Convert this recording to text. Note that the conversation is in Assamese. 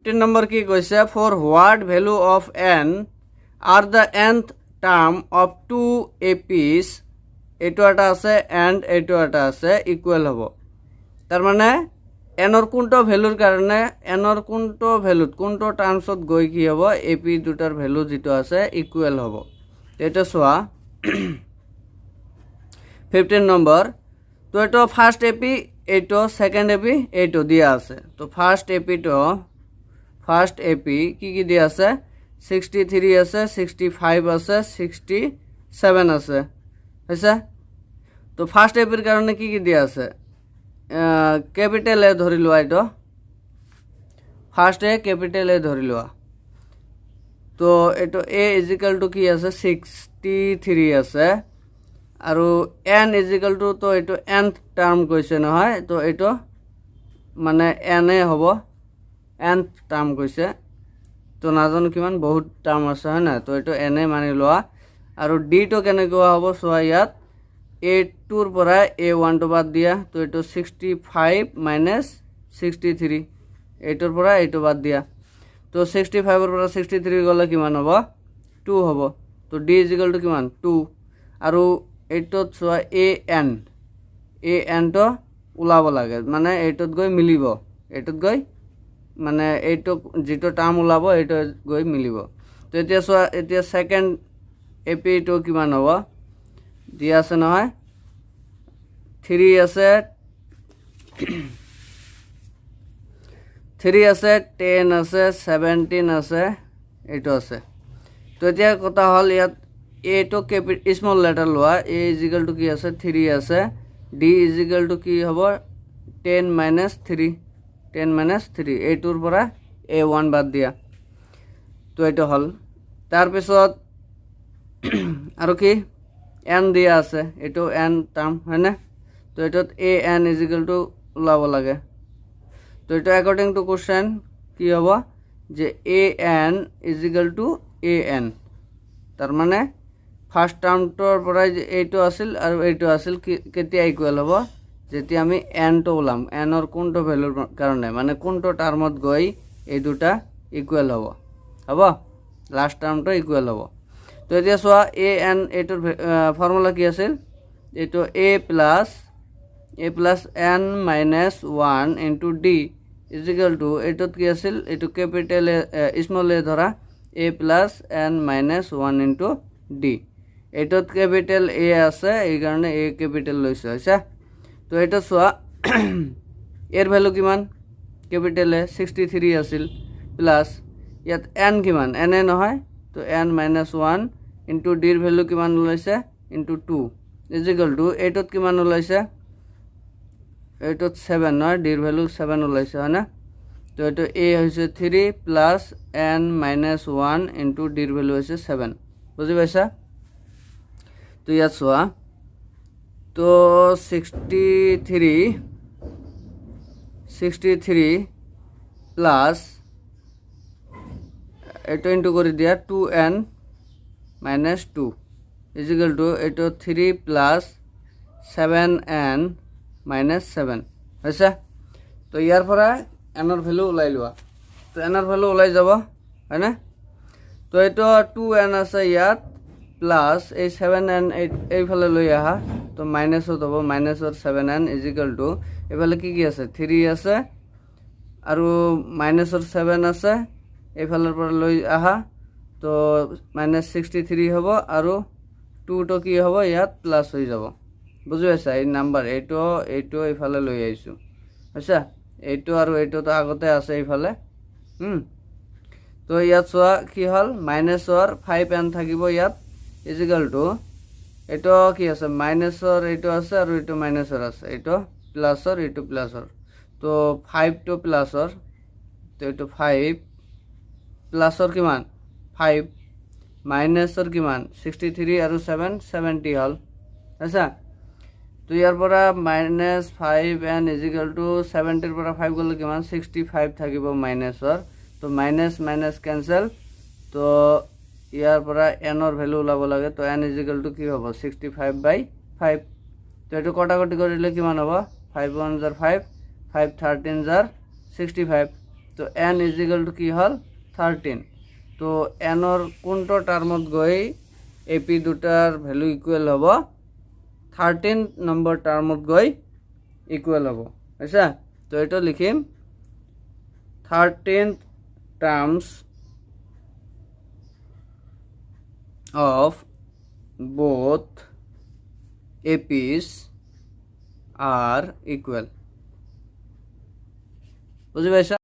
15 নম্বৰ কি কৈছে, for what value of n are the nth term of 2 APs, এইটো এটা আছে এণ্ড এইটো এটা আছে, ইকুৱেল হ'ব। তাৰমানে এনৰ কোনটো ভেলুৰ কাৰণে, এনৰ কোনটো ভেলুত কোনটো টাৰ্মছত গৈ কি হ'ব, AP দুটাৰ ভেলু যিটো আছে ইকুৱেল হ'ব। এইটো চোৱা 15 নম্বৰ, তো এইটো ফাৰ্ষ্ট AP, এইটো সেকেন্ড AP, এইটো দিয়া আছে। তো ফার্স্ট এপি কি কি দিয়া আছে, 63 আছে, 65 আছে, 67 আছে, হয়েছে। তো ফার্স্ট এপির কারণে কি কি দিয়া আছে, ক্যাপিটাল এ ধরি লোৱা, এইটো ফাৰ্স্ট এ ক্যাপিটাল এ ধৰি লোৱা। তো এইটো এ ইজিক্যাল টু কি আছে, 63 আছে, আৰু এন ইজিক্যাল টু, তো এইটো nth টার্ম কৈছে নহয়, তো এইটো মানে এন এ হ'ব, nth টার্ম কৈছে। তো নাজানো কিমান, বহুত টার্ম আছে হয় না, তো এইটো এন এ মানি লোৱা। আৰু ডি টো কেনেকুৱা হ'ব চোৱা, ইয়াত A2 পৰা A1 টো বাদ দিয়া, তো এইটো 65 মাইনাছ 63, এইটোৰ পৰা এইটো বাদ দিয়া। তো 65 পৰা 63 গ'লে কিমান হ'ব, 2 হ'ব। তো ডি ইজিক্যাল টু কিমান, 2। আৰু এইটোত চোৱা এন টো ওলাব লাগে, মানে এইটোত গৈ মিলিব, এইটোত গৈ মানে এইটো যিটো টাৰ্ম ওলাব এইটো গৈ মিলিব। তো এতিয়া চোৱা, এতিয়া সেকেন্ড এপিটো কিমান হ'ব, দিয়া আছে নহয়, 3 আছে, 10 আছে, 17 আছে, এইটো আছে। তো এতিয়া কথা হ'ল, ইয়াত এটো স্মল লেটাৰ লোৱা, এ ইজিক্যাল টু কি আছে, 3 আছে, ডি ইজিক্যাল টু কি হ'ব, 10 মাইনাছ 3, 10 মাইনাছ 3, এইটোৰ পৰা A1 বাদ দিয়া। তো এইটো হ'ল। তাৰপিছত আৰু কি এন দিয়া আছে, এইটো এন টাৰ্ম হয়নে। তো এইটোত এন ইজিক্যাল টু ওলাব লাগে। তো এইটো একৰ্ডিং টু কুৱেশ্যন কি হ'ব, যে এন ইজিক্যাল টু এন, তাৰমানে ফাৰ্ষ্ট টাৰ্মটোৰ পৰাই এইটো আছিল আৰু এইটো আছিল, কেতিয়া ইকুৱেল হ'ব, যেতিয়া আমি এনটো ওলাম, এনৰ কোনটো ভেলুৰ কাৰণে, মানে কোনটো টাৰ্মত গৈ এই দুটা ইকুৱেল হ'ব, লাষ্ট টাৰ্মটো ইকুৱেল হ'ব। তো এতিয়া চোৱা এন, এইটোৰ ফৰ্মুলা কি আছিল, এইটো A plus N minus 1 into D equal to, এইটোত কি আছিল, এইটো কেপিটেল স্মল এ ধৰা, A plus N minus 1 into D, এইটোত কেপিটেল এ আছে, এইকাৰণে এ কেপিটেল লৈছে, হৈছে। তো এইটো চোৱা এৰ ভেলু কিমান, কেপিটেল এ 63 আছিল, প্লাছ ইয়াত এন কিমান, এন এ নহয়, তো এন মাইনাছ 1 ইনটু ডিৰ ভেলু কিমান ওলাইছে, ইনটু 2 ইজিক্যাল টু, এইটোত কিমান ওলাইছে, এইটোত 7 নহয়, ডিৰ ভেলু 7 ওলাইছে হয় না। তো এইটো এ হৈছে 3 প্লাছ এন মাইনাছ 1 ইনটু ডিৰ ভেলু হৈছে 7, বুজি পাইছা। তো ইয়াত চোৱা, তো 63 প্লাছ এইটো ইনটু কৰি দিয়া 2n মাইনাছ 2 ইজিক্যাল টু, এইটো 3 প্লাছ 7n মাইনাছ 7, হৈছে। তো ইয়াৰ পৰা এনৰ ভেলু ওলাই লোৱা, তো এনৰ ভেলু ওলাই যাব হয়নে। তো এইটো 2n আছে ইয়াত, প্লাছ এই 7n এইফালে লৈ আহা, তো মাইনাছত হ'ব, মাইনাছৰ 7n ইজিক্যাল টু, এইফালে কি কি আছে, 3 আছে আৰু মাইনাছৰ 7 আছে, এইফালৰ পৰা লৈ আহা, তো মাইনাছ 63 হ'ব, আৰু 2টো কি হ'ব, ইয়াত প্লাছ হৈ যাব, বুজি পাইছা। এই নাম্বাৰ এইটো এইফালে লৈ আহিছোঁ, হৈছে। এইটো আৰু এইটোতো আগতে আছে এইফালে। তো ইয়াত চোৱা কি হ'ল, মাইনাছৰ 5n থাকিব ইয়াত, ইজিক্যাল টু, এইটো কি আছে, মাইনাছৰ এইটো আছে আৰু এইটো মাইনাছৰ আছে, এইটো প্লাছৰ, এইটো প্লাছৰ। তো 5টো প্লাছৰ, তো এইটো 5 প্লাছৰ কিমান 5, মাইনাছৰ কিমান 63 আৰু 7 70 হ'ল, আচ্ছা। তো ইয়াৰ পৰা মাইনাছ 5n ইজিক্যাল টু 70ৰ পৰা 5 গ'লে কিমান, 65 থাকিব মাইনাছৰ। তো মাইনাছ মাইনাছ কেঞ্চেল, তো ইয়াৰ পৰা এনৰ ভেলু ওলাব লাগে, তো এন ইজিক্যাল টু কি হ'ব, 65/5। তো এইটো কটাকটি কৰিলে কিমান হ'ব, 5 1 জাৰ 5, 5 13 জাৰ 65, তো n ইজ ইকুয়াল টু কি হল 13 তো nৰ কোনটো টাৰ্মত গৈ ap দুটাৰ ভ্যালু ইকুয়াল হ'ব 13 নম্বৰ টার্মত গৈ ইকুয়াল হ'ব আচ্ছা তো এটা লিখিম 13th terms of both APs are equal বুঝি পাইছা